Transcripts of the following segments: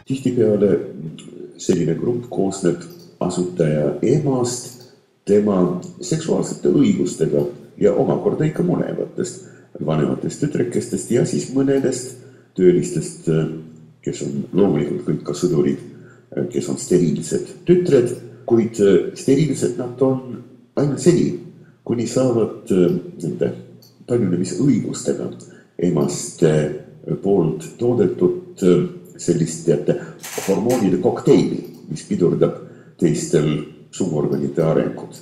Tihtipeale selline grupp koosneb asutaja emast, tema seksuaalsete õigustega ja omakorda ikka mõlevatest vanematest tütrekestest ja siis mõnedest töölistest, kes on loomulikult kõik ka sõdurid, kes on steriilsed tütred, kuid steriilsed nad on ainult seni, kuni saavad nende paljunemisõigustega emaste poolt toodetud sellist hormoonide kokteili, mis pidurdab teistel suguorganite arengut.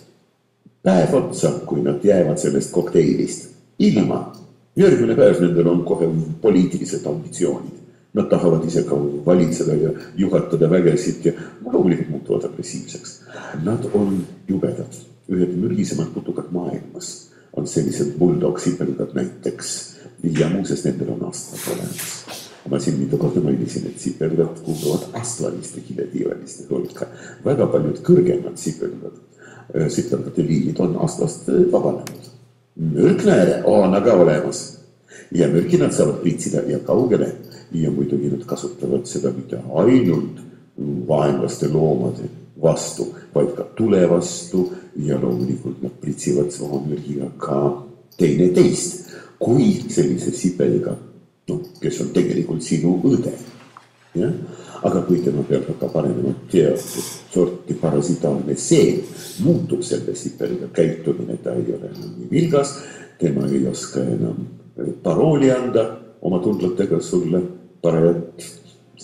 Päev otsa, kui nad jäävad sellest kokteilist ilma, järgmine päev nendel on kohe poliitilised ambitsioonid. Nad tahavad ise ka valitseda ja juhatada vägesid ja loomulikult muutuvad agressiivseks. Nad on jubedad, ühed mürgisemad putukad maailmas on sellised bulldog-sipelgad näiteks ja muuses nendel on astvad olemas. Ma siin mitu korda mainisin, et sipelgad kuuluvad astvaliste kiletiiveliste hulka. Väga paljud kõrgemad sipelgate liinid on astvast vabanenud. Mürknääre on aga olemas ja mürki nad saavad pritsida ja kaugele ja muidugi nad kasutavad seda mitte ainult vaenlaste loomade vastu, vaid ka tule vastu ja loomulikult nad pritsivad oma mürgiga ka teine teist, kui sellise sipelga, kes on tegelikult sinu õde. Ja? Aga kui tema peal hakkab arenema teatud sorti parasitaalne seen, muutub selle sipelga käitumine, ta ei ole enam nii vilgas, tema ei oska enam parooli anda oma tundlatega sulle parajat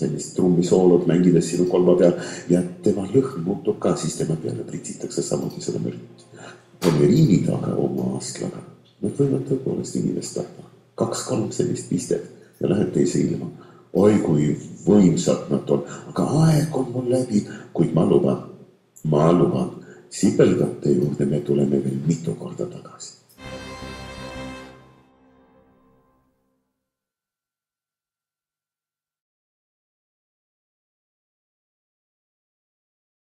sellist trummisoolot mängides sinu kolma peal ja tema lõhn muutub ka, siis tema peale pritsitakse samuti seda mürgit. Pomeriinid aga oma astlaga, nad võivad tõepoolest inimest tappa. 2-3 sellist pistet ja lähed teise ilma. Oi, kui võimsad nad on, aga aeg on mul läbi, kuid ma luban, sipelgate juurde me tuleme veel mitu korda tagasi.